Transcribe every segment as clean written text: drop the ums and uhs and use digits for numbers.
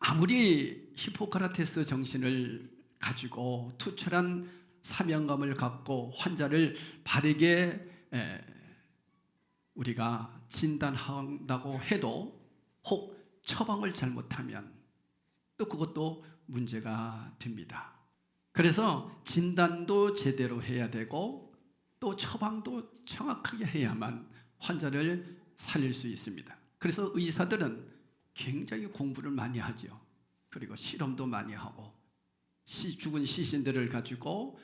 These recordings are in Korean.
아무리 히포크라테스 정신을 가지고 투철한 사명감을 갖고 환자를 바르게 우리가 진단한다고 해도 혹 처방을 잘못하면 또 그것도 문제가 됩니다. 그래서 진단도 제대로 해야 되고 또 처방도 정확하게 해야만 환자를 살릴 수 있습니다. 그래서 의사들은 굉장히 공부를 많이 하죠. 그리고 실험도 많이 하고 죽은 시신들을 가지고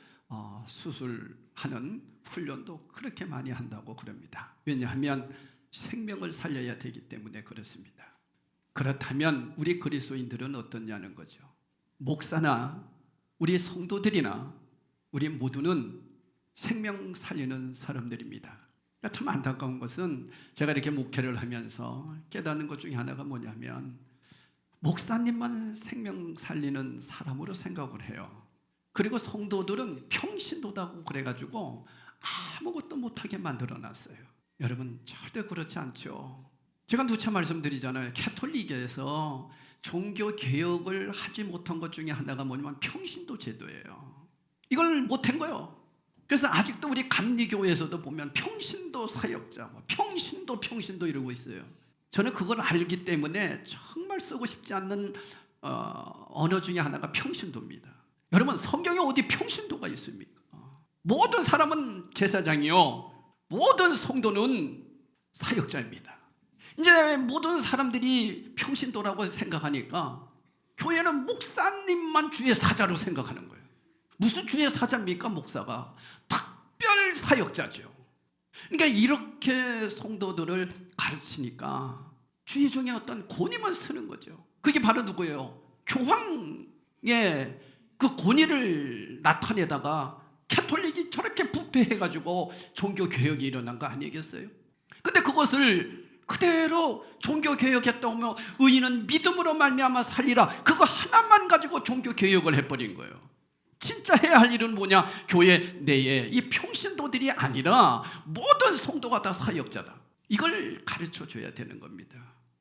수술하는 훈련도 그렇게 많이 한다고 그럽니다. 왜냐하면 생명을 살려야 되기 때문에 그렇습니다. 그렇다면 우리 그리스도인들은 어떠냐는 거죠. 목사나 우리 성도들이나 우리 모두는 생명 살리는 사람들입니다. 참 안타까운 것은 제가 이렇게 목회를 하면서 깨닫는 것 중에 하나가 뭐냐면 목사님만 생명 살리는 사람으로 생각을 해요. 그리고 성도들은 평신도다고 그래가지고 아무것도 못하게 만들어놨어요. 여러분 절대 그렇지 않죠. 제가 누차 말씀드리잖아요. 캐톨릭에서 종교 개혁을 하지 못한 것 중에 하나가 뭐냐면 평신도 제도예요. 이걸 못한 거예요. 그래서 아직도 우리 감리교회에서도 보면 평신도 사역자, 평신도 이러고 있어요. 저는 그걸 알기 때문에 정말 쓰고 싶지 않는 언어 중에 하나가 평신도입니다. 여러분 성경에 어디 평신도가 있습니까? 모든 사람은 제사장이요, 모든 성도는 사역자입니다. 이제 모든 사람들이 평신도라고 생각하니까 교회는 목사님만 주의 사자로 생각하는 거예요. 무슨 주의 사자입니까? 목사가 특별 사역자죠. 그러니까 이렇게 성도들을 가르치니까 주의 종의 어떤 권위만 쓰는 거죠. 그게 바로 누구예요? 교황의 그 권위를 나타내다가 캐톨릭이 저렇게 부패해가지고 종교 개혁이 일어난 거 아니겠어요? 근데 그것을 그대로 종교 개혁했다고 하면 의인은 믿음으로 말미암아 살리라, 그거 하나만 가지고 종교 개혁을 해버린 거예요. 진짜 해야 할 일은 뭐냐? 교회 내에 이 평신도들이 아니라 모든 성도가 다 사역자다, 이걸 가르쳐 줘야 되는 겁니다.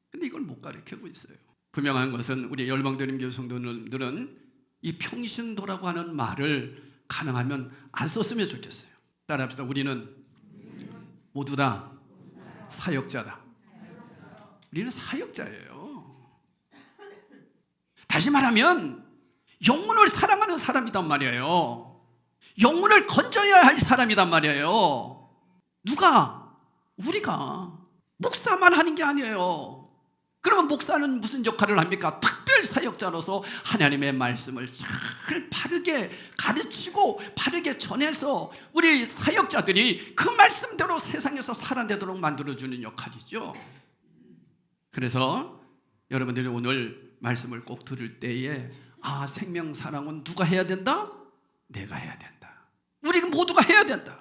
근데 이걸 못 가르치고 있어요. 분명한 것은 우리 열방대림교회 성도들은 이 평신도라고 하는 말을 가능하면 안 썼으면 좋겠어요. 따라합시다. 우리는 모두 다 사역자다. 우리는 사역자예요. 다시 말하면 영혼을 사랑하는 사람이단 말이에요. 영혼을 건져야 할 사람이단 말이에요. 누가? 우리가. 목사만 하는 게 아니에요. 그러면 목사는 무슨 역할을 합니까? 특별 사역자로서 하나님의 말씀을 잘 바르게 가르치고 바르게 전해서 우리 사역자들이 그 말씀대로 세상에서 살아내도록 만들어주는 역할이죠. 그래서 여러분들이 오늘 말씀을 꼭 들을 때에 생명 사랑은 누가 해야 된다? 내가 해야 된다. 우리 모두가 해야 된다.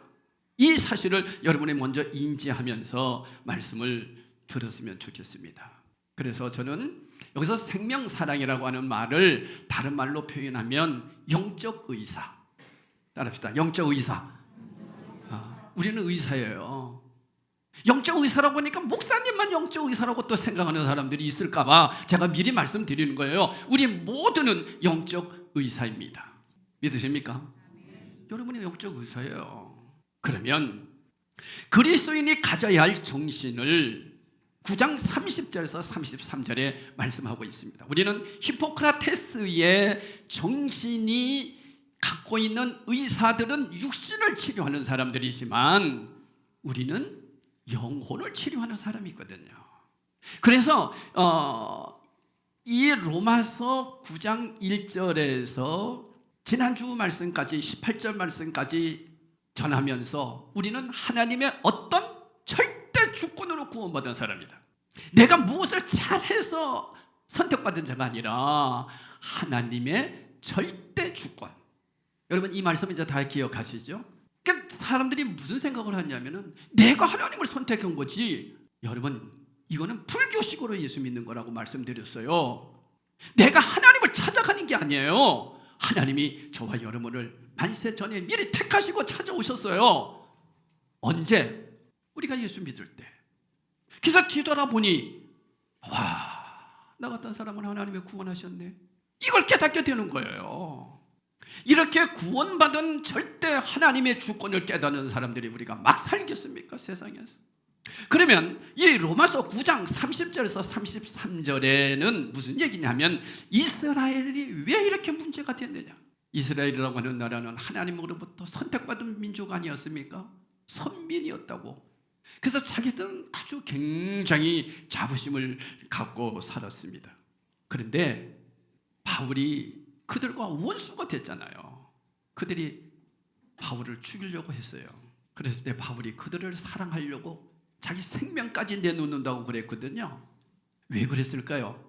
이 사실을 여러분이 먼저 인지하면서 말씀을 들었으면 좋겠습니다. 그래서 저는 여기서 생명사랑이라고 하는 말을 다른 말로 표현하면 영적 의사. 따라합시다. 영적 의사. 우리는 의사예요. 영적 의사라고 하니까 목사님만 영적 의사라고 또 생각하는 사람들이 있을까 봐 제가 미리 말씀드리는 거예요. 우리 모두는 영적 의사입니다. 믿으십니까? 여러분이 영적 의사예요. 그러면 그리스도인이 가져야 할 정신을 9장 30절에서 33절에 말씀하고 있습니다. 우리는 히포크라테스의 정신이 갖고 있는 의사들은 육신을 치료하는 사람들이지만 우리는 영혼을 치료하는 사람이거든요. 그래서 이 로마서 9장 1절에서 지난주 말씀까지 18절 말씀까지 전하면서 우리는 하나님의 어떤 절대 주권으로 구원받은 사람이다. 내가 무엇을 잘해서 선택받은 자가 아니라 하나님의 절대 주권. 여러분 이 말씀 이제 다 기억하시죠? 그러니까 사람들이 무슨 생각을 하냐면은 내가 하나님을 선택한 거지. 여러분 이거는 불교식으로 예수 믿는 거라고 말씀드렸어요. 내가 하나님을 찾아가는 게 아니에요. 하나님이 저와 여러분을 만세 전에 미리 택하시고 찾아오셨어요. 언제? 우리가 예수 믿을 때. 그래서 뒤돌아보니 나 같은 사람은 하나님이 구원하셨네. 이걸 깨닫게 되는 거예요. 이렇게 구원받은 절대 하나님의 주권을 깨닫는 사람들이 우리가 막 살겠습니까? 세상에서. 그러면 이 로마서 9장 30절에서 33절에는 무슨 얘기냐면 이스라엘이 왜 이렇게 문제가 됐느냐. 이스라엘이라고 하는 나라는 하나님으로부터 선택받은 민족 아니었습니까? 선민이었다고. 그래서 자기들은 아주 굉장히 자부심을 갖고 살았습니다. 그런데 바울이 그들과 원수가 됐잖아요. 그들이 바울을 죽이려고 했어요. 그래서 바울이 그들을 사랑하려고 자기 생명까지 내놓는다고 그랬거든요. 왜 그랬을까요?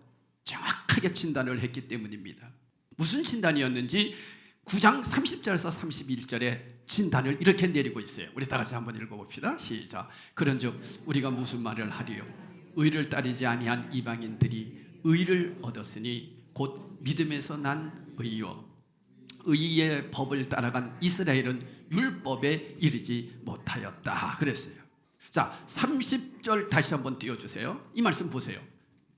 정확하게 진단을 했기 때문입니다. 무슨 진단이었는지 9장 30절에서 31절에 진단을 이렇게 내리고 있어요. 우리 다 같이 한번 읽어봅시다. 시작. 그런즉 우리가 무슨 말을 하리요? 의를 따르지 아니한 이방인들이 의를 얻었으니 곧 믿음에서 난 의요 의의 법을 따라간 이스라엘은 율법에 이르지 못하였다 그랬어요. 자, 30절 다시 한번 띄워주세요. 이 말씀 보세요.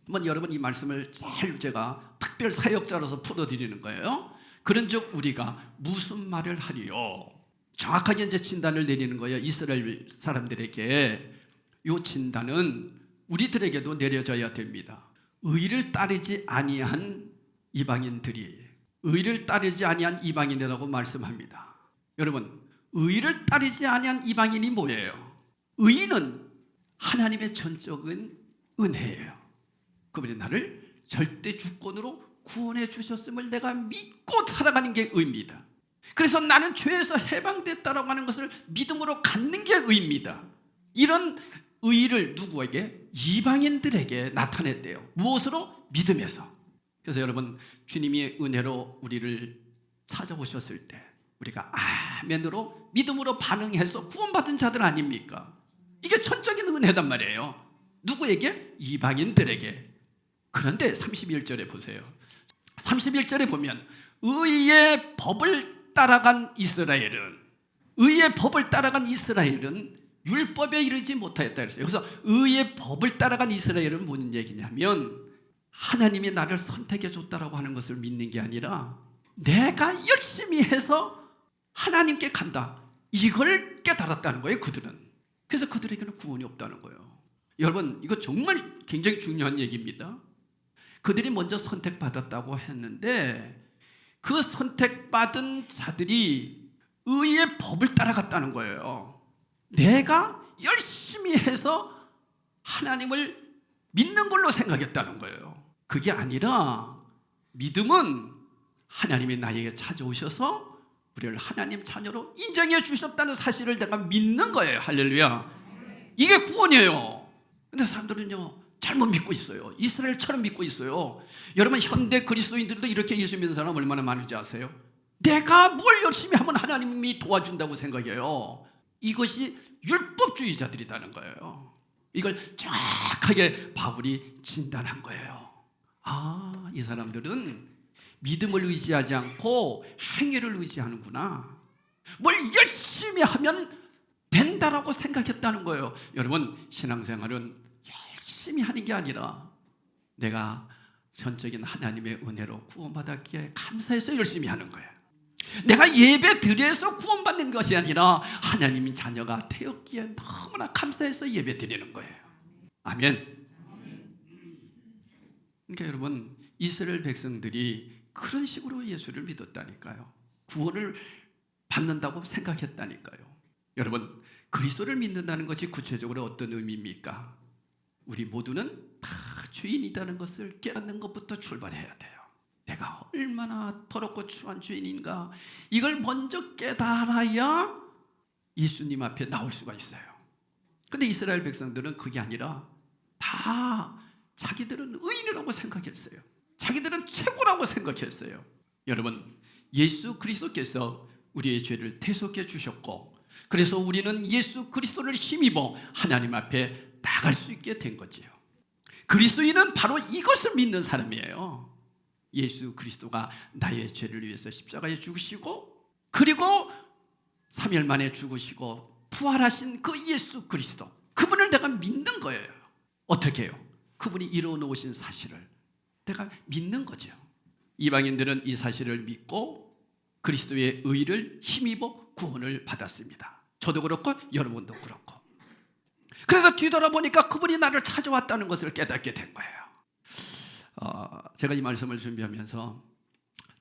한번 여러분 이 말씀을 잘 제가 특별 사역자로서 풀어드리는 거예요. 그런즉 우리가 무슨 말을 하리요? 정확하게 이제 진단을 내리는 거예요. 이스라엘 사람들에게. 이 진단은 우리들에게도 내려져야 됩니다. 의를 따르지 아니한 이방인들이 의를 따르지 아니한 이방인이라고 말씀합니다. 여러분, 의를 따르지 아니한 이방인이 뭐예요? 의는 하나님의 전적인 은혜예요. 그분이 나를 절대 주권으로 구원해 주셨음을 내가 믿고 살아가는 게 의입니다. 그래서 나는 죄에서 해방됐다라고 하는 것을 믿음으로 갖는 게 의입니다. 이런 의를 누구에게? 이방인들에게 나타냈대요. 무엇으로? 믿음에서. 그래서 여러분, 주님이 은혜로 우리를 찾아오셨을 때 우리가 아멘으로 믿음으로 반응해서 구원받은 자들 아닙니까? 이게 천적인 은혜단 말이에요. 누구에게? 이방인들에게. 그런데 31절에 보세요. 31절에 보면 의의 법을 따라간 이스라엘은 율법에 이르지 못하였다 그랬어요. 그래서 의의 법을 따라간 이스라엘은 무슨 얘기냐면 하나님이 나를 선택해 줬다라고 하는 것을 믿는 게 아니라 내가 열심히 해서 하나님께 간다. 이걸 깨달았다는 거예요, 그들은. 그래서 그들에게는 구원이 없다는 거예요. 여러분, 이거 정말 굉장히 중요한 얘기입니다. 그들이 먼저 선택받았다고 했는데 그 선택받은 자들이 의의 법을 따라갔다는 거예요. 내가 열심히 해서 하나님을 믿는 걸로 생각했다는 거예요. 그게 아니라 믿음은 하나님이 나에게 찾아오셔서 우리를 하나님 자녀로 인정해 주셨다는 사실을 내가 믿는 거예요. 할렐루야. 이게 구원이에요. 근데 사람들은요 잘못 믿고 있어요. 이스라엘처럼 믿고 있어요. 여러분, 현대 그리스도인들도 이렇게 예수 믿는 사람 얼마나 많은지 아세요? 내가 뭘 열심히 하면 하나님이 도와준다고 생각해요. 이것이 율법주의자들이라는 거예요. 이걸 정확하게 바울이 진단한 거예요. 이 사람들은 믿음을 의지하지 않고 행위를 의지하는구나. 뭘 열심히 하면 된다라고 생각했다는 거예요. 여러분, 신앙생활은 열심히 하는 게 아니라 내가 전적인 하나님의 은혜로 구원받았기에 감사해서 열심히 하는 거예요. 내가 예배 드려서 구원받는 것이 아니라 하나님의 자녀가 되었기에 너무나 감사해서 예배 드리는 거예요. 아멘. 그러니까 여러분, 이스라엘 백성들이 그런 식으로 예수를 믿었다니까요. 구원을 받는다고 생각했다니까요. 여러분, 그리스도를 믿는다는 것이 구체적으로 어떤 의미입니까? 우리 모두는 다 죄인이라는 것을 깨닫는 것부터 출발해야 돼요. 내가 얼마나 더럽고 추한 죄인인가, 이걸 먼저 깨달아야 예수님 앞에 나올 수가 있어요. 근데 이스라엘 백성들은 그게 아니라 다 자기들은 의인이라고 생각했어요. 자기들은 최고라고 생각했어요. 여러분, 예수 그리스도께서 우리의 죄를 대속해 주셨고, 그래서 우리는 예수 그리스도를 힘입어 하나님 앞에 나갈 수 있게 된 거지요. 그리스도인은 바로 이것을 믿는 사람이에요. 예수 그리스도가 나의 죄를 위해서 십자가에 죽으시고, 그리고 3일 만에 죽으시고 부활하신 그 예수 그리스도, 그분을 내가 믿는 거예요. 어떻게 해요? 그분이 이루어 놓으신 사실을 내가 믿는 거죠. 이방인들은 이 사실을 믿고 그리스도의 의를 힘입어 구원을 받았습니다. 저도 그렇고 여러분도 그렇고. 그래서 뒤돌아보니까 그분이 나를 찾아왔다는 것을 깨닫게 된 거예요. 제가 이 말씀을 준비하면서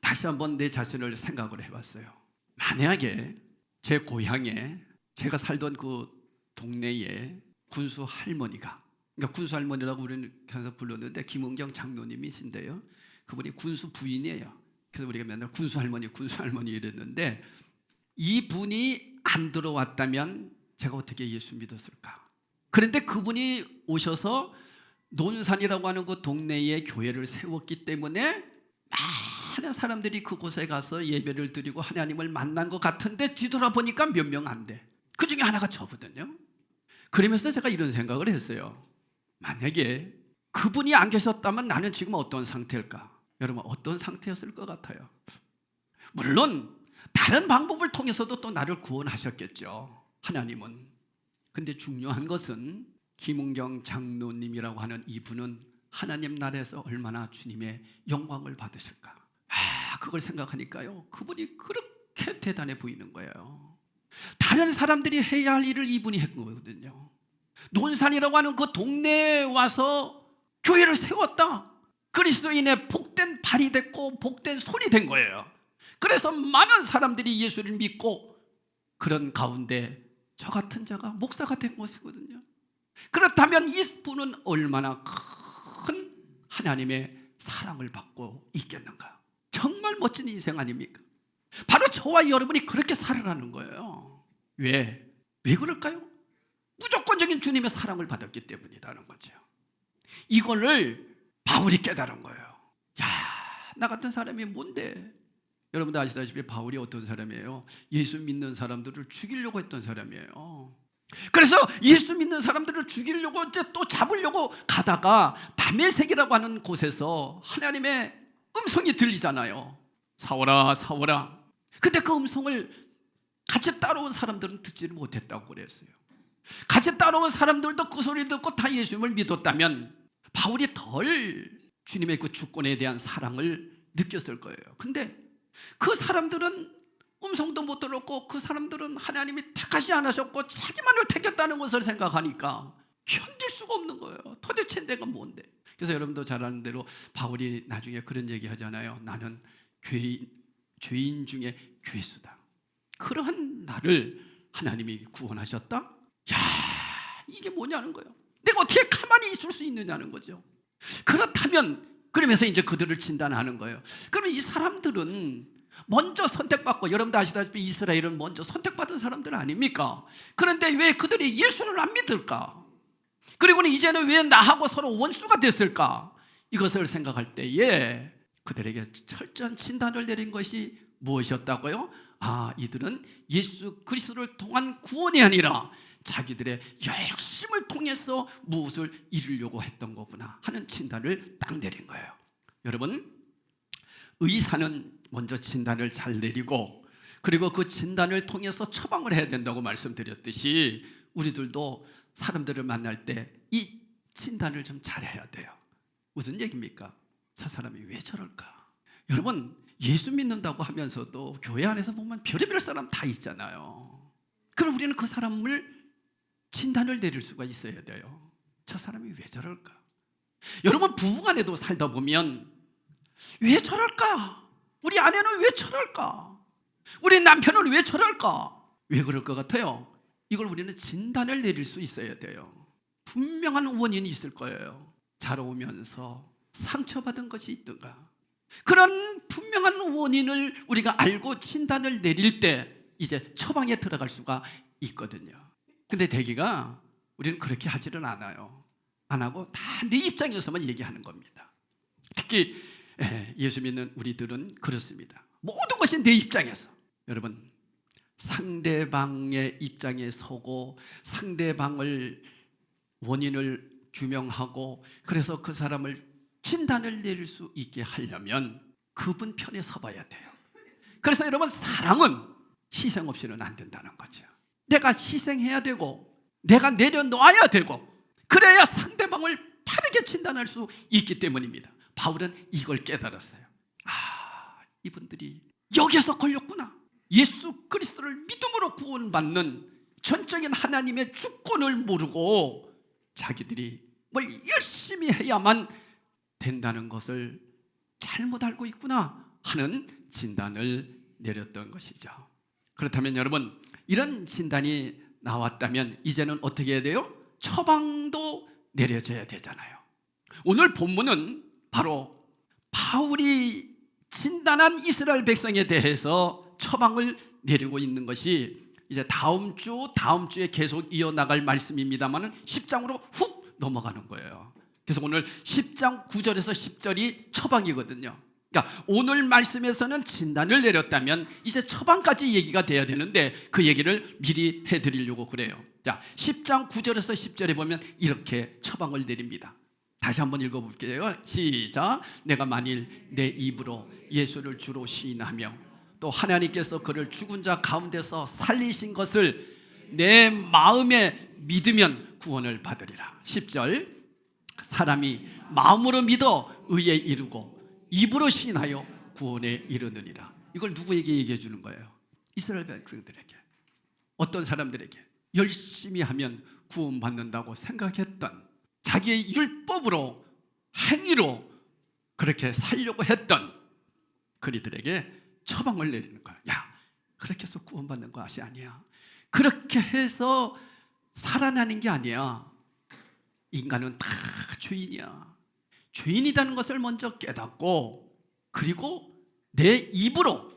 다시 한번 내 자신을 생각을 해봤어요. 만약에 제 고향에, 제가 살던 그 동네에 군수 할머니가, 그러니까 군수 할머니라고 우리는 항상 불렀는데 김은경 장로님이신데요, 그분이 군수 부인이에요. 그래서 우리가 맨날 군수 할머니 이랬는데, 이 분이 안 들어왔다면 제가 어떻게 예수 믿었을까? 그런데 그분이 오셔서 논산이라고 하는 그 동네에 교회를 세웠기 때문에 많은 사람들이 그곳에 가서 예배를 드리고 하나님을 만난 것 같은데, 뒤돌아보니까 몇 명 안 돼. 그 중에 하나가 저거든요. 그러면서 제가 이런 생각을 했어요. 만약에 그분이 안 계셨다면 나는 지금 어떤 상태일까? 여러분, 어떤 상태였을 것 같아요? 물론 다른 방법을 통해서도 또 나를 구원하셨겠죠, 하나님은. 근데 중요한 것은 김은경 장로님이라고 하는 이분은 하나님 나라에서 얼마나 주님의 영광을 받으실까? 그걸 생각하니까요, 그분이 그렇게 대단해 보이는 거예요. 다른 사람들이 해야 할 일을 이분이 했거든요. 논산이라고 하는 그 동네에 와서 교회를 세웠다. 그리스도인의 복된 발이 됐고 복된 손이 된 거예요. 그래서 많은 사람들이 예수를 믿고, 그런 가운데 저 같은 자가 목사가 된 것이거든요. 그렇다면 이분은 얼마나 큰 하나님의 사랑을 받고 있겠는가? 정말 멋진 인생 아닙니까? 바로 저와 여러분이 그렇게 살아가는 거예요. 왜 그럴까요? 무조건적인 주님의 사랑을 받았기 때문이라는 거죠. 이거를 바울이 깨달은 거예요. 나 같은 사람이 뭔데? 여러분도 아시다시피 바울이 어떤 사람이에요? 예수 믿는 사람들을 죽이려고 했던 사람이에요. 그래서 예수 믿는 사람들을 죽이려고 이제 또 잡으려고 가다가 다메섹이라고 하는 곳에서 하나님의 음성이 들리잖아요. 사오라, 사오라. 근데 그 음성을 같이 따라온 사람들은 듣지를 못했다고 그랬어요. 같이 따라온 사람들도 그 소리 듣고 다 예수님을 믿었다면 바울이 덜 주님의 그 주권에 대한 사랑을 느꼈을 거예요. 근데 그 사람들은 음성도 못 들었고, 그 사람들은 하나님이 택하지 않으셨고 자기만을 택했다는 것을 생각하니까 견딜 수가 없는 거예요. 도대체 내가 뭔데? 그래서 여러분도 잘 아는 대로 바울이 나중에 그런 얘기 하잖아요. 나는 죄인 중에 괴수다. 그러한 나를 하나님이 구원하셨다? 이게 뭐냐는 거예요. 내가 어떻게 가만히 있을 수 있느냐는 거죠. 그렇다면, 그러면서 이제 그들을 진단하는 거예요. 그러면 이 사람들은 먼저 선택받고, 여러분도 아시다시피 이스라엘은 먼저 선택받은 사람들 아닙니까? 그런데 왜 그들이 예수를 안 믿을까? 그리고는 이제는 왜 나하고 서로 원수가 됐을까? 이것을 생각할 때에 그들에게 철저한 진단을 내린 것이 무엇이었다고요? 이들은 예수 그리스도를 통한 구원이 아니라 자기들의 열심을 통해서 무엇을 이루려고 했던 거구나 하는 진단을 딱 내린 거예요. 여러분, 의사는 먼저 진단을 잘 내리고, 그리고 그 진단을 통해서 처방을 해야 된다고 말씀드렸듯이, 우리들도 사람들을 만날 때 이 진단을 좀 잘해야 돼요. 무슨 얘기입니까? 저 사람이 왜 저럴까? 여러분, 예수 믿는다고 하면서도 교회 안에서 보면 별의별 사람 다 있잖아요. 그럼 우리는 그 사람을 진단을 내릴 수가 있어야 돼요. 저 사람이 왜 저럴까? 여러분, 부부간에도 살다 보면 왜 저럴까? 우리 아내는 왜 저럴까? 우리 남편은 왜 저럴까? 왜 그럴 것 같아요? 이걸 우리는 진단을 내릴 수 있어야 돼요. 분명한 원인이 있을 거예요. 자라오면서 상처받은 것이 있든가, 그런 분명한 원인을 우리가 알고 진단을 내릴 때 이제 처방에 들어갈 수가 있거든요. 근데 대개가 우리는 그렇게 하지는 않아요. 안 하고 다 내 입장에서만 얘기하는 겁니다. 특히 예수 믿는 우리들은 그렇습니다. 모든 것이 내 입장에서. 여러분, 상대방의 입장에 서고 상대방을 원인을 규명하고, 그래서 그 사람을 진단을 내릴 수 있게 하려면 그분 편에 서봐야 돼요. 그래서 여러분, 사랑은 희생 없이는 안 된다는 거죠. 내가 희생해야 되고 내가 내려놓아야 되고, 그래야 상대방을 바르게 진단할 수 있기 때문입니다. 바울은 이걸 깨달았어요. 이분들이 여기서 걸렸구나. 예수 그리스도를 믿음으로 구원받는 전적인 하나님의 주권을 모르고 자기들이 뭘 열심히 해야만 된다는 것을 잘못 알고 있구나 하는 진단을 내렸던 것이죠. 그렇다면 여러분, 이런 진단이 나왔다면 이제는 어떻게 해야 돼요? 처방도 내려져야 되잖아요. 오늘 본문은 바로 바울이 진단한 이스라엘 백성에 대해서 처방을 내리고 있는 것이 이제 다음 주에 계속 이어나갈 말씀입니다만 10장으로 훅 넘어가는 거예요. 그래서 오늘 10장 9절에서 10절이 처방이거든요. 그러니까 오늘 말씀에서는 진단을 내렸다면 이제 처방까지 얘기가 돼야 되는데 그 얘기를 미리 해드리려고 그래요. 자, 10장 9절에서 10절에 보면 이렇게 처방을 내립니다. 다시 한번 읽어볼게요. 시작. 내가 만일 내 입으로 예수를 주로 시인하며 또 하나님께서 그를 죽은 자 가운데서 살리신 것을 내 마음에 믿으면 구원을 받으리라. 10절. 사람이 마음으로 믿어 의에 이르고 입으로 시인하여 구원에 이르느니라. 이걸 누구에게 얘기해 주는 거예요? 이스라엘 백성들에게. 어떤 사람들에게? 열심히 하면 구원받는다고 생각했던, 자기의 율법으로 행위로 그렇게 살려고 했던 그리들에게 처방을 내리는 거야. 야, 그렇게 해서 구원받는 것이 아니야. 그렇게 해서 살아나는 게 아니야. 인간은 다 죄인이야. 죄인이라는 것을 먼저 깨닫고, 그리고 내 입으로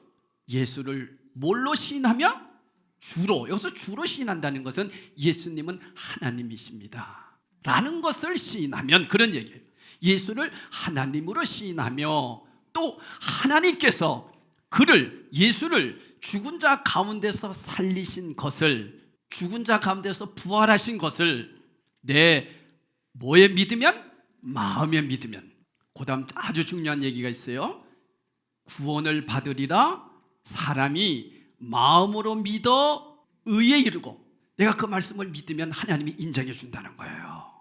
예수를 뭘로 시인하며? 주로. 여기서 주로 시인한다는 것은 예수님은 하나님이십니다 라는 것을 시인하면, 그런 얘기예요. 예수를 하나님으로 시인하며 또 하나님께서 예수를 죽은 자 가운데서 살리신 것을, 죽은 자 가운데서 부활하신 것을 내 뭐에 믿으면? 마음에 믿으면. 그 다음 아주 중요한 얘기가 있어요. 구원을 받으리라. 사람이 마음으로 믿어 의에 이르고. 내가 그 말씀을 믿으면 하나님이 인정해 준다는 거예요.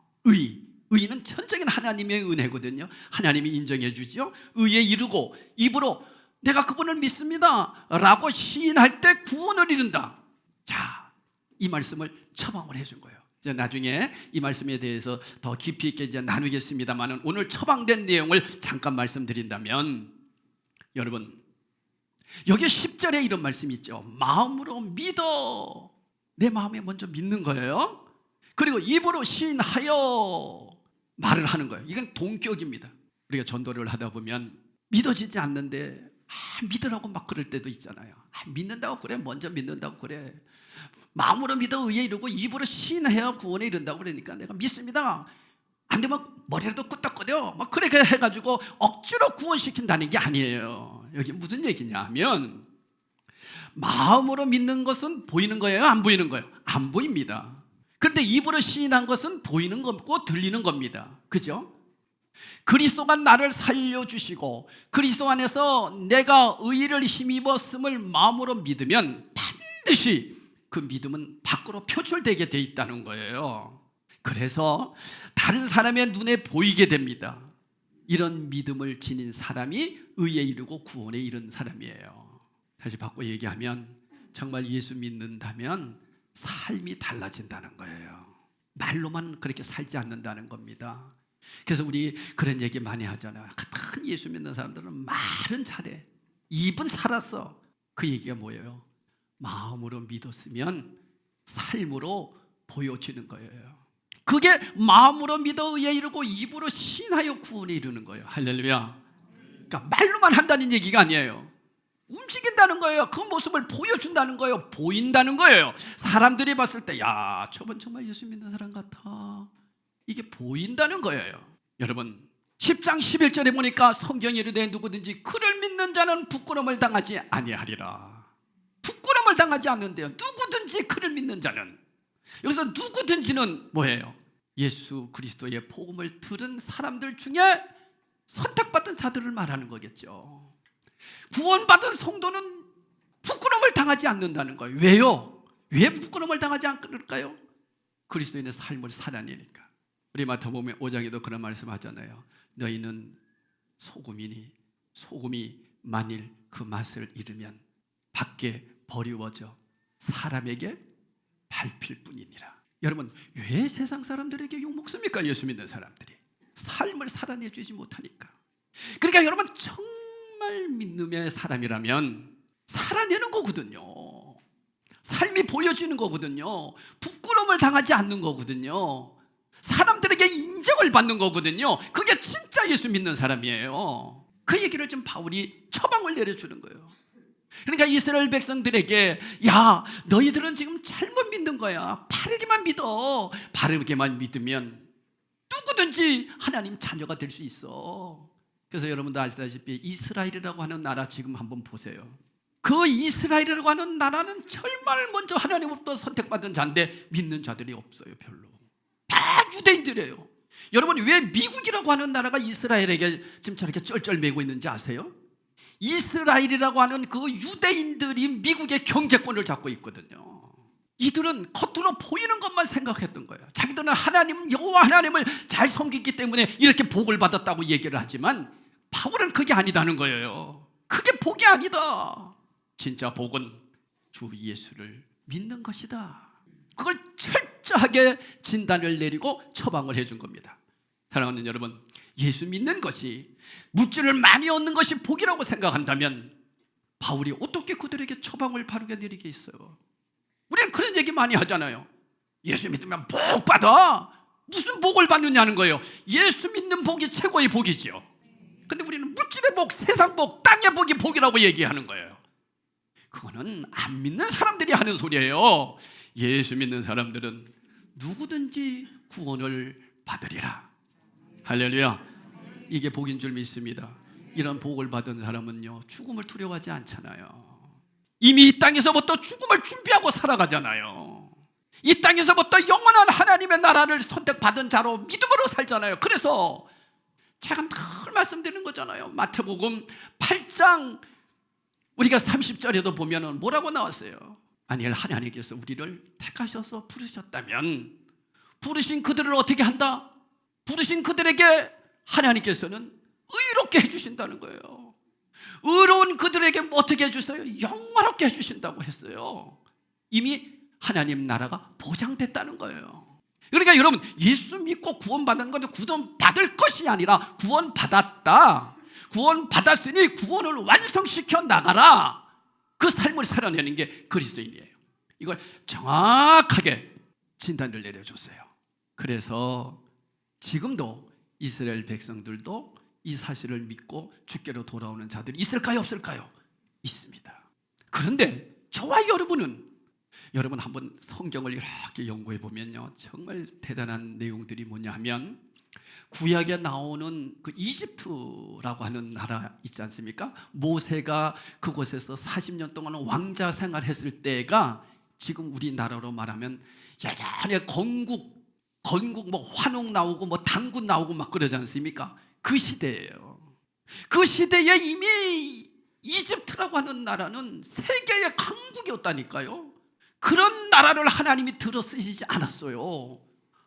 의는 천적인 하나님의 은혜거든요. 하나님이 인정해 주죠. 의에 이르고 입으로 내가 그분을 믿습니다 라고 시인할 때 구원을 이룬다. 자, 이 말씀을 처방을 해준 거예요. 이제 나중에 이 말씀에 대해서 더 깊이 있게 이제 나누겠습니다만, 오늘 처방된 내용을 잠깐 말씀드린다면, 여러분, 여기 10절에 이런 말씀이 있죠. 마음으로 믿어. 내 마음에 먼저 믿는 거예요. 그리고 입으로 시인하여 말을 하는 거예요. 이건 동격입니다. 우리가 전도를 하다 보면 믿어지지 않는데 믿으라고 막 그럴 때도 있잖아요. 믿는다고 그래, 먼저 믿는다고 그래. 마음으로 믿어 의에 이르고 입으로 시인해야 구원에 이른다고 그러니까 내가 믿습니다. 안 되면 머리라도 끄덕거려 막 그렇게 해가지고 억지로 구원시킨다는 게 아니에요. 여기 무슨 얘기냐 하면, 마음으로 믿는 것은 보이는 거예요, 안 보이는 거예요? 안 보입니다. 그런데 입으로 시인한 것은 보이는 거고 들리는 겁니다. 그죠? 그리스도가 나를 살려주시고 그리스도 안에서 내가 의를 힘입었음을 마음으로 믿으면 반드시 그 믿음은 밖으로 표출되게 돼 있다는 거예요. 그래서 다른 사람의 눈에 보이게 됩니다. 이런 믿음을 지닌 사람이 의에 이르고 구원에 이른 사람이에요. 다시 바꿔 얘기하면, 정말 예수 믿는다면 삶이 달라진다는 거예요. 말로만 그렇게 살지 않는다는 겁니다. 그래서 우리 그런 얘기 많이 하잖아요. 큰 예수 믿는 사람들은 말은 잘해, 입은 살았어. 그 얘기가 뭐예요? 마음으로 믿었으면 삶으로 보여지는 거예요. 그게 마음으로 믿어 의에 이르고 입으로 신하여 구원에 이르는 거예요. 할렐루야. 그러니까 말로만 한다는 얘기가 아니에요. 움직인다는 거예요. 그 모습을 보여준다는 거예요. 보인다는 거예요. 사람들이 봤을 때, 야, 저분 정말 예수 믿는 사람 같아. 이게 보인다는 거예요. 여러분, 10장 11절에 보니까 성경이 이르되 누구든지 그를 믿는 자는 부끄러움을 당하지 아니하리라. 부끄러움을 당하지 않는데요. 누구든지 그를 믿는 자는. 여기서 누구든지는 뭐예요? 예수 그리스도의 복음을 들은 사람들 중에 선택받은 자들을 말하는 거겠죠. 구원받은 성도는 부끄러움을 당하지 않는다는 거예요. 왜요? 왜 부끄러움을 당하지 않을까요? 그리스도인의 삶을 살아내니까. 우리 마태복음 5장에도 그런 말씀 하잖아요. 너희는 소금이 만일 그 맛을 잃으면 밖에 버리워져 사람에게 밟힐 뿐이니라. 여러분, 왜 세상 사람들에게 욕먹습니까? 예수 믿는 사람들이 삶을 살아내주지 못하니까. 그러니까 여러분, 정말 믿음의 사람이라면 살아내는 거거든요. 삶이 보여지는 거거든요. 부끄러움을 당하지 않는 거거든요. 사람들에게 인정을 받는 거거든요. 그게 진짜 예수 믿는 사람이에요. 그 얘기를 좀 바울이 처방을 내려주는 거예요. 그러니까 이스라엘 백성들에게, 야, 너희들은 지금 잘못 믿는 거야. 바르게만 믿어. 바르게만 믿으면 누구든지 하나님 자녀가 될 수 있어. 그래서 여러분도 아시다시피 이스라엘이라고 하는 나라 지금 한번 보세요. 그 이스라엘이라고 하는 나라는 정말 먼저 하나님으로부터 선택받은 자인데 믿는 자들이 없어요. 별로. 다 유대인들이에요. 여러분, 왜 미국이라고 하는 나라가 이스라엘에게 지금 저렇게 쩔쩔매고 있는지 아세요? 이스라엘이라고 하는 그 유대인들이 미국의 경제권을 잡고 있거든요. 이들은 겉으로 보이는 것만 생각했던 거예요. 자기들은 하나님, 여호와 하나님을 잘 섬기기 때문에 이렇게 복을 받았다고 얘기를 하지만 바울은 그게 아니다는 거예요. 그게 복이 아니다. 진짜 복은 주 예수를 믿는 것이다. 그걸 철저하게 진단을 내리고 처방을 해준 겁니다. 사랑하는 여러분, 예수 믿는 것이 물질을 많이 얻는 것이 복이라고 생각한다면 바울이 어떻게 그들에게 처방을 바르게 내리게 있어요? 우리는 그런 얘기 많이 하잖아요. 예수 믿으면 복 받아. 무슨 복을 받느냐는 거예요. 예수 믿는 복이 최고의 복이죠. 근데 우리는 물질의 복, 세상 복, 땅의 복이 복이라고 얘기하는 거예요. 그거는 안 믿는 사람들이 하는 소리예요. 예수 믿는 사람들은 누구든지 구원을 받으리라. 할렐루야. 이게 복인 줄 믿습니다. 이런 복을 받은 사람은요, 죽음을 두려워하지 않잖아요. 이미 이 땅에서부터 죽음을 준비하고 살아가잖아요. 이 땅에서부터 영원한 하나님의 나라를 선택받은 자로 믿음으로 살잖아요. 그래서 제가 늘 말씀드리는 거잖아요. 마태복음 8장 우리가 30절에도 보면 뭐라고 나왔어요? 아니, 하나님께서 우리를 택하셔서 부르셨다면 부르신 그들을 어떻게 한다? 부르신 그들에게 하나님께서는 의롭게 해주신다는 거예요. 의로운 그들에게 어떻게 해주세요? 영화롭게 해주신다고 했어요. 이미 하나님 나라가 보장됐다는 거예요. 그러니까 여러분, 예수 믿고 구원받는 건데 구원받을 것이 아니라 구원받았다. 구원받았으니 구원을 완성시켜 나가라. 그 삶을 살아내는 게 그리스도인이에요. 이걸 정확하게 진단을 내려줬어요. 그래서 지금도 이스라엘 백성들도 이 사실을 믿고 주께로 돌아오는 자들이 있을까요? 없을까요? 있습니다. 그런데 저와 여러분 한번 성경을 이렇게 연구해 보면요, 정말 대단한 내용들이 뭐냐 하면 구약에 나오는 그 이집트라고 하는 나라 있지 않습니까? 모세가 그곳에서 40년 동안 왕자 생활했을 때가 지금 우리나라로 말하면 예전에 건국 뭐 환웅 나오고 뭐 당군 나오고 막 그러지 않습니까? 그 시대예요. 그 시대에 이미 이집트라고 하는 나라는 세계의 강국이었다니까요. 그런 나라를 하나님이 들어쓰시지 않았어요.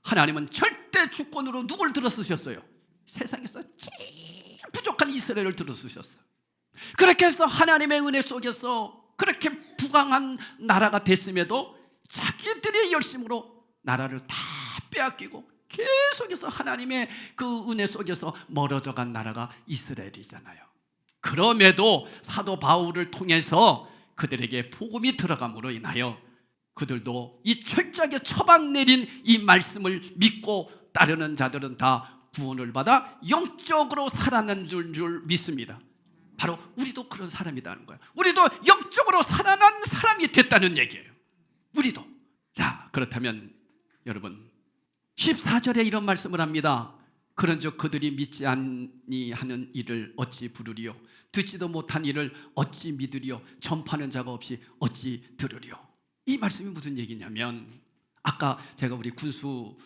하나님은 절대 주권으로 누굴 들어쓰셨어요? 세상에서 제일 부족한 이스라엘을 들어쓰셨어요. 그렇게 해서 하나님의 은혜 속에서 그렇게 부강한 나라가 됐음에도 자기들의 열심으로 나라를 다 빼앗기고 계속해서 하나님의 그 은혜 속에서 멀어져간 나라가 이스라엘이잖아요. 그럼에도 사도 바울을 통해서 그들에게 복음이 들어감으로 인하여 그들도 이 철저하게 처방 내린 이 말씀을 믿고 따르는 자들은 다 구원을 받아 영적으로 살아난 줄 믿습니다. 바로 우리도 그런 사람이라는 거예요. 우리도 영적으로 살아난 사람이 됐다는 얘기예요. 우리도. 자, 그렇다면 여러분 14절에 이런 말씀을 합니다. 그런즉 그들이 믿지 아니하는 일을 어찌 부르리요? 듣지도 못한 일을 어찌 믿으리요? 전파하는 자가 없이 어찌 들으리요? 이 말씀이 무슨 얘기냐면 아까 제가 우리 군수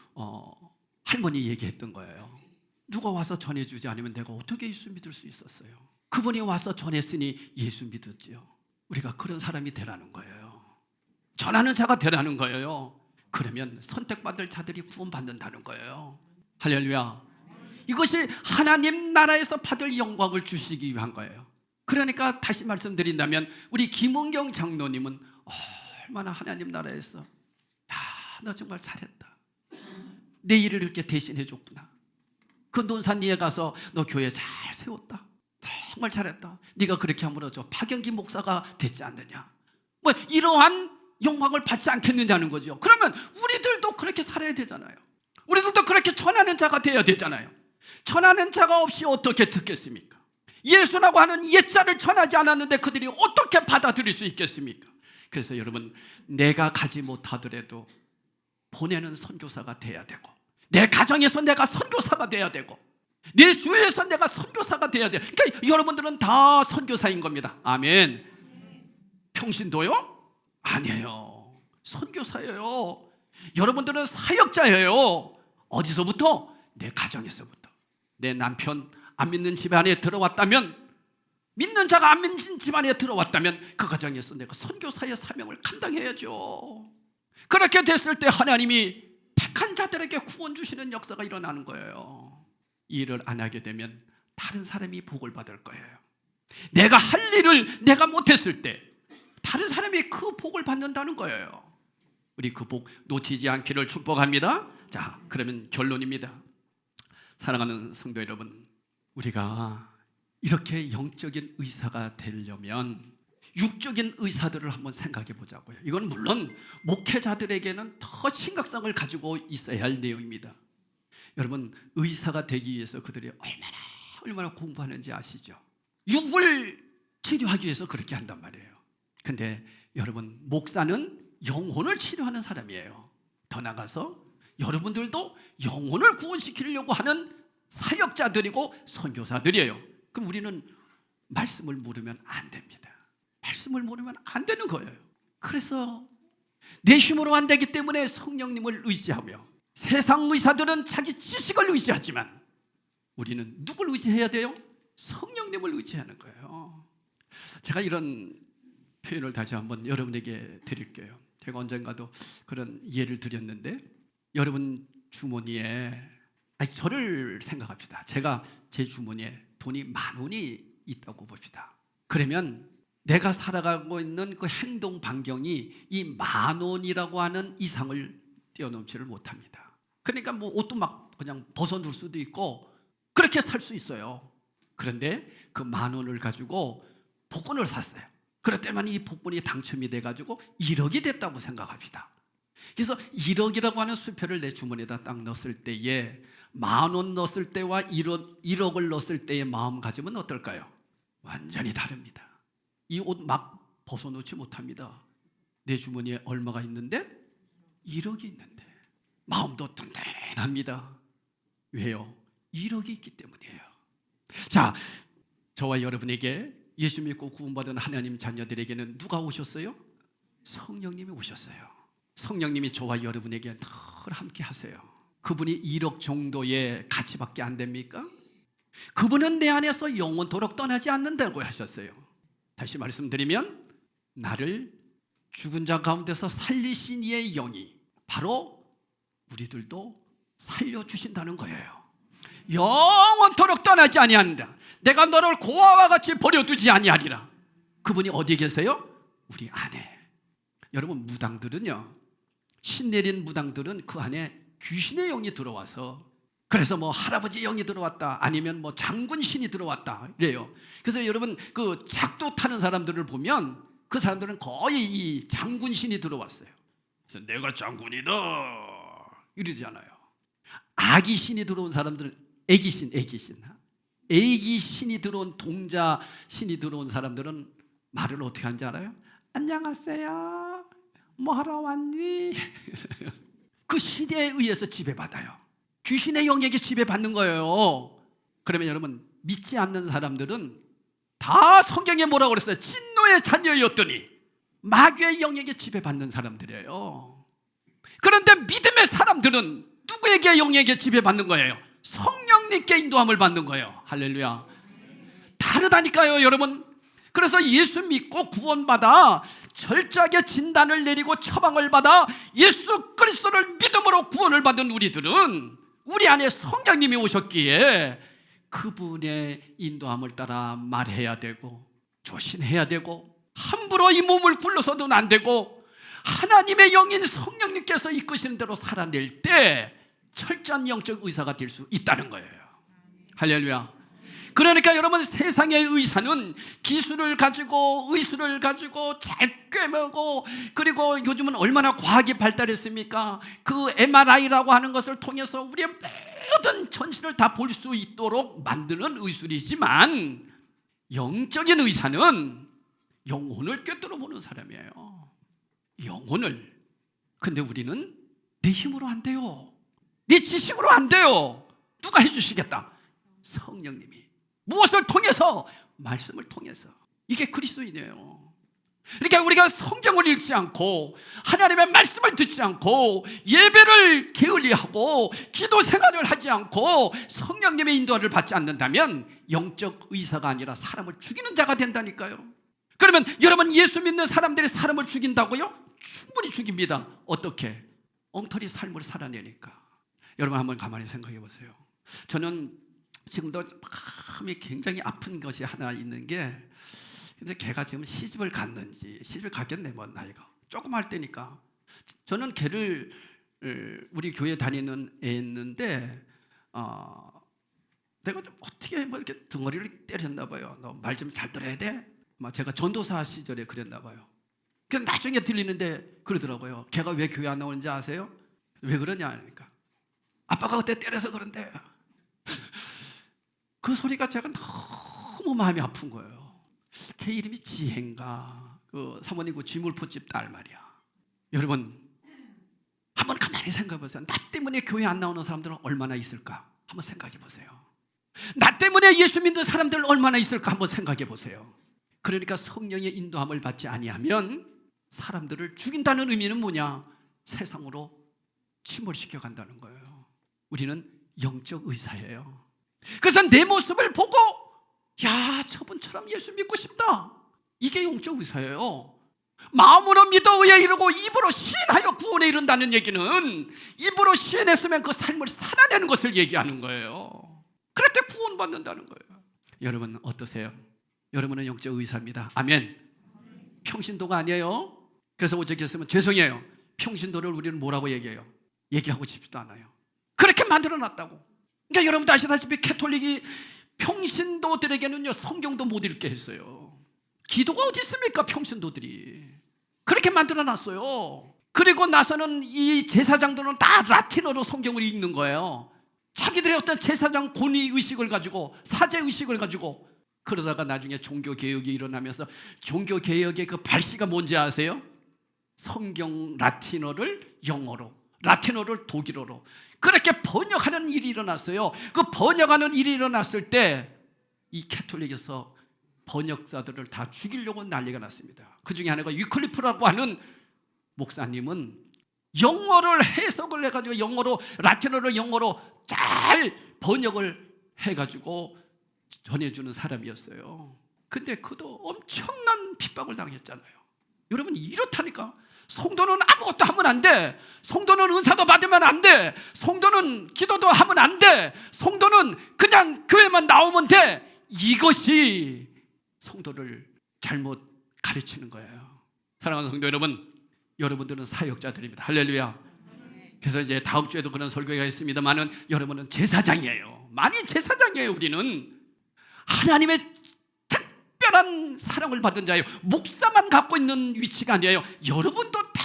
할머니 얘기했던 거예요. 누가 와서 전해주지 않으면 내가 어떻게 예수 믿을 수 있었어요? 그분이 와서 전했으니 예수 믿었지요. 우리가 그런 사람이 되라는 거예요. 전하는 자가 되라는 거예요. 그러면 선택받을 자들이 구원받는다는 거예요. 할렐루야. 이것이 하나님 나라에서 받을 영광을 주시기 위한 거예요. 그러니까 다시 말씀드린다면 우리 김은경 장로님은 얼마나 하나님 나라에서 너 정말 잘했다. 내 일을 이렇게 대신해 줬구나. 그 논산리에 가서 너 교회 잘 세웠다. 정말 잘했다. 네가 그렇게 함으로 박영기 목사가 됐지 않느냐. 뭐 이러한 영광을 받지 않겠느냐는 거죠. 그러면 우리들도 그렇게 살아야 되잖아요. 우리들도 그렇게 전하는 자가 되어야 되잖아요. 전하는 자가 없이 어떻게 듣겠습니까? 예수라고 하는 옛자를 전하지 않았는데 그들이 어떻게 받아들일 수 있겠습니까? 그래서 여러분, 내가 가지 못하더라도 보내는 선교사가 돼야 되고, 내 가정에서 내가 선교사가 돼야 되고, 내 주위에서 내가 선교사가 돼야 돼요. 그러니까 여러분들은 다 선교사인 겁니다. 아멘. 평신도요? 아니에요. 선교사예요. 여러분들은 사역자예요. 어디서부터? 내 가정에서부터. 내 남편 안 믿는 집안에 들어왔다면, 믿는 자가 안 믿는 집안에 들어왔다면 그 가정에서 내가 선교사의 사명을 감당해야죠. 그렇게 됐을 때 하나님이 택한 자들에게 구원 주시는 역사가 일어나는 거예요. 이 일을 안 하게 되면 다른 사람이 복을 받을 거예요. 내가 할 일을 내가 못했을 때 다른 사람이 그 복을 받는다는 거예요. 우리 그 복 놓치지 않기를 축복합니다. 자, 그러면 결론입니다. 사랑하는 성도 여러분, 우리가 이렇게 영적인 의사가 되려면 육적인 의사들을 한번 생각해 보자고요. 이건 물론 목회자들에게는 더 심각성을 가지고 있어야 할 내용입니다. 여러분, 의사가 되기 위해서 그들이 얼마나 공부하는지 아시죠? 육을 치료하기 위해서 그렇게 한단 말이에요. 근데 여러분, 목사는 영혼을 치료하는 사람이에요. 더 나가서 여러분들도 영혼을 구원시키려고 하는 사역자들이고 선교사들이에요. 그럼 우리는 말씀을 모르면 안 됩니다. 말씀을 모르면 안 되는 거예요. 그래서 내 힘으로 안 되기 때문에 성령님을 의지하며, 세상 의사들은 자기 지식을 의지하지만 우리는 누굴 의지해야 돼요? 성령님을 의지하는 거예요. 제가 이런 표현을 다시 한번 여러분에게 드릴게요. 제가 언젠가도 그런 예를 드렸는데, 여러분 주머니에, 저를 생각합시다. 제가 제 주머니에 돈이 10,000원이 있다고 봅시다. 그러면 내가 살아가고 있는 그 행동 반경이 이 10,000원이라고 하는 이상을 뛰어넘지를 못합니다. 그러니까 뭐 옷도 막 그냥 벗어놓을 수도 있고 그렇게 살 수 있어요. 그런데 그 10,000원을 가지고 복권을 샀어요. 그랬더니 이 복권이 당첨이 돼가지고 1억이 됐다고 생각합시다. 그래서 1억이라고 하는 수표를 내 주머니에다 딱 넣었을 때에 10,000원 넣었을 때와 1억을 넣었을 때의 마음가짐은 어떨까요? 완전히 다릅니다. 이 옷 막 벗어놓지 못합니다. 내 주머니에 얼마가 있는데? 1억이 있는데 마음도 든든합니다. 왜요? 1억이 있기 때문이에요. 자, 저와 여러분에게 예수 믿고 구원받은 하나님 자녀들에게는 누가 오셨어요? 성령님이 오셨어요. 성령님이 저와 여러분에게 늘 함께 하세요. 그분이 1억 정도의 가치밖에 안 됩니까? 그분은 내 안에서 영원토록 떠나지 않는다고 하셨어요. 다시 말씀드리면, 나를 죽은 자 가운데서 살리신 이의 영이 바로 우리들도 살려주신다는 거예요. 영원토록 떠나지 아니한다. 내가 너를 고아와 같이 버려두지 아니하리라. 그분이 어디에 계세요? 우리 안에. 여러분, 무당들은요, 신내린 무당들은 그 안에 귀신의 영이 들어와서, 그래서 뭐 할아버지 영이 들어왔다, 아니면 뭐 장군 신이 들어왔다 이래요. 그래서 여러분, 그 작두 타는 사람들을 보면 그 사람들은 거의 이 장군 신이 들어왔어요. 그래서 내가 장군이다 이러잖아요. 아기 신이 들어온 사람들은 애기 신이 들어온 동자 신이 들어온 사람들은 말을 어떻게 하는지 알아요? 안녕하세요, 뭐 하러 왔니? 그 신에 의해서 지배받아요. 귀신의 영에게 지배받는 거예요. 그러면 여러분, 믿지 않는 사람들은 다 성경에 뭐라고 그랬어요? 진노의 자녀였더니 마귀의 영에게 지배받는 사람들이에요. 그런데 믿음의 사람들은 누구에게 영에게 지배받는 거예요? 성령님께 인도함을 받는 거예요. 할렐루야. 다르다니까요, 여러분. 그래서 예수 믿고 구원받아 철저하게 진단을 내리고 처방을 받아 예수 그리스도를 믿음으로 구원을 받은 우리들은 우리 안에 성령님이 오셨기에 그분의 인도함을 따라 말해야 되고 조신해야 되고 함부로 이 몸을 굴러서도 안 되고 하나님의 영인 성령님께서 이끄시는 대로 살아낼 때 철저한 영적 의사가 될 수 있다는 거예요. 할렐루야. 그러니까 여러분, 세상의 의사는 기술을 가지고 의술을 가지고 잘 꿰매고, 그리고 요즘은 얼마나 과학이 발달했습니까? 그 MRI라고 하는 것을 통해서 우리의 모든 전신을 다 볼 수 있도록 만드는 의술이지만, 영적인 의사는 영혼을 꿰뚫어 보는 사람이에요. 영혼을. 근데 우리는 내 힘으로 안 돼요. 내 지식으로 안 돼요. 누가 해주시겠다? 성령님이. 무엇을 통해서? 말씀을 통해서. 이게 그리스도인이에요. 그러니까 우리가 성경을 읽지 않고 하나님의 말씀을 듣지 않고 예배를 게을리하고 기도 생활을 하지 않고 성령님의 인도를 받지 않는다면 영적 의사가 아니라 사람을 죽이는 자가 된다니까요. 그러면 여러분, 예수 믿는 사람들이 사람을 죽인다고요? 충분히 죽입니다. 어떻게? 엉터리 삶을 살아내니까. 여러분, 한번 가만히 생각해 보세요. 저는 지금도 마음이 굉장히 아픈 것이 하나 있는 게, 근데 걔가 지금 시집을 갔는지, 시집을 갔겠네, 뭐 나이가 조금 할 때니까. 저는 걔를, 우리 교회 다니는 애였는데 내가 좀 어떻게 뭐 이렇게 덩어리를 때렸나 봐요. 너 말 좀 잘 들어야 돼. 막 제가 전도사 시절에 그랬나 봐요. 그 나중에 들리는데 그러더라고요. 걔가 왜 교회 안 나오는지 아세요? 왜 그러냐 하니까, 아빠가 그때 때려서 그런데. 그 소리가 제가 너무 마음이 아픈 거예요. 걔 이름이 지혜인가, 그 사모님 그 쥐물포집 딸 말이야. 여러분, 한번 가만히 생각해 보세요. 나 때문에 교회 안 나오는 사람들은 얼마나 있을까? 한번 생각해 보세요. 나 때문에 예수 믿는 사람들 얼마나 있을까? 한번 생각해 보세요. 그러니까 성령의 인도함을 받지 아니하면 사람들을 죽인다는 의미는 뭐냐? 세상으로 침몰시켜 간다는 거예요. 우리는 영적 의사예요. 그래서 내 모습을 보고, 야, 저분처럼 예수 믿고 싶다. 이게 영적 의사예요. 마음으로 믿어 의에 이르고 입으로 시인하여 구원에 이른다는 얘기는 입으로 시인했으면 그 삶을 살아내는 것을 얘기하는 거예요. 그럴 때 구원받는다는 거예요. 여러분 어떠세요? 여러분은 영적 의사입니다. 아멘. 평신도가 아니에요. 그래서 오죽했으면 죄송해요. 평신도를 우리는 뭐라고 얘기해요? 얘기하고 싶지도 않아요. 그렇게 만들어놨다고. 그러니까 여러분도 아시다시피 캐톨릭이 평신도들에게는요 성경도 못 읽게 했어요. 기도가 어디 있습니까? 평신도들이 그렇게 만들어놨어요. 그리고 나서는 이 제사장들은 다 라틴어로 성경을 읽는 거예요. 자기들의 어떤 제사장 권위의식을 가지고, 사제의식을 가지고. 그러다가 나중에 종교개혁이 일어나면서 종교개혁의 그 발씨가 뭔지 아세요? 성경 라틴어를 영어로, 라틴어를 독일어로 그렇게 번역하는 일이 일어났어요. 그 번역하는 일이 일어났을 때 이 캐톨릭에서 번역자들을 다 죽이려고 난리가 났습니다. 그 중에 하나가 위클리프라고 하는 목사님은 영어를 해석을 해가지고 영어로, 라틴어를 영어로 잘 번역을 해가지고 전해주는 사람이었어요. 근데 그도 엄청난 핍박을 당했잖아요. 여러분 이렇다니까. 성도는 아무것도 하면 안 돼. 성도는 은사도 받으면 안 돼. 성도는 기도도 하면 안 돼. 성도는 그냥 교회만 나오면 돼. 이것이 성도를 잘못 가르치는 거예요. 사랑하는 성도 여러분, 여러분들은 사역자들입니다. 할렐루야. 그래서 이제 다음 주에도 그런 설교가 있습니다만은 여러분은 제사장이에요. 만인 제사장이에요. 우리는 하나님의 특별한 사랑을 받은 자예요. 목사만 갖고 있는 위치가 아니에요. 여러분도 다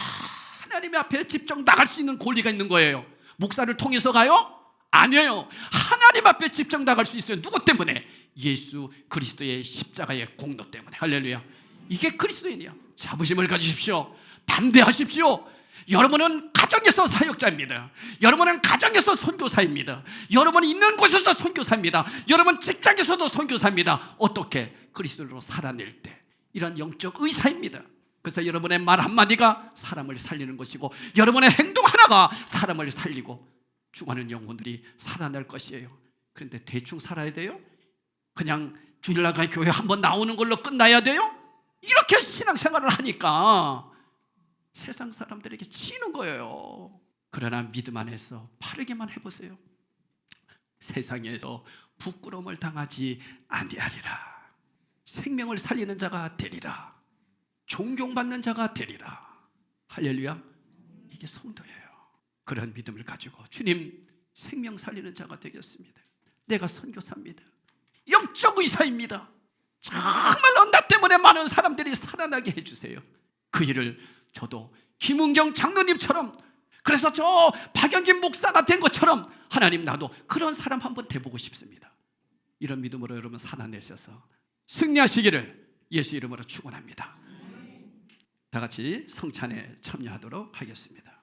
하나님의 앞에 직접 나갈 수 있는 권리가 있는 거예요. 목사를 통해서 가요? 아니에요. 하나님 앞에 직접 나갈 수 있어요. 누구 때문에? 예수 그리스도의 십자가의 공로 때문에. 할렐루야. 이게 그리스도인이야. 자부심을 가지십시오. 담대하십시오. 여러분은 가정에서 사역자입니다. 여러분은 가정에서 선교사입니다. 여러분이 있는 곳에서 선교사입니다. 여러분 직장에서도 선교사입니다. 어떻게? 그리스도로 살아낼 때 이런 영적 의사입니다. 그래서 여러분의 말 한마디가 사람을 살리는 것이고 여러분의 행동 하나가 사람을 살리고 죽어가는 영혼들이 살아날 것이에요. 그런데 대충 살아야 돼요? 그냥 주일날 교회 한번 나오는 걸로 끝나야 돼요? 이렇게 신앙생활을 하니까 세상 사람들에게 치는 거예요. 그러나 믿음 안에서 바르게만 해보세요. 세상에서 부끄러움을 당하지 아니하리라. 생명을 살리는 자가 되리라. 존경받는 자가 되리라. 할렐루야. 이게 성도예요. 그런 믿음을 가지고 주님, 생명 살리는 자가 되겠습니다. 내가 선교사입니다. 영적 의사입니다. 정말로 나 때문에 많은 사람들이 살아나게 해주세요. 그 일을 저도 김은경 장로님처럼, 그래서 저 박영진 목사가 된 것처럼 하나님, 나도 그런 사람 한번 돼보고 싶습니다. 이런 믿음으로 여러분 살아내셔서 승리하시기를 예수 이름으로 축원합니다. 다 같이 성찬에 참여하도록 하겠습니다.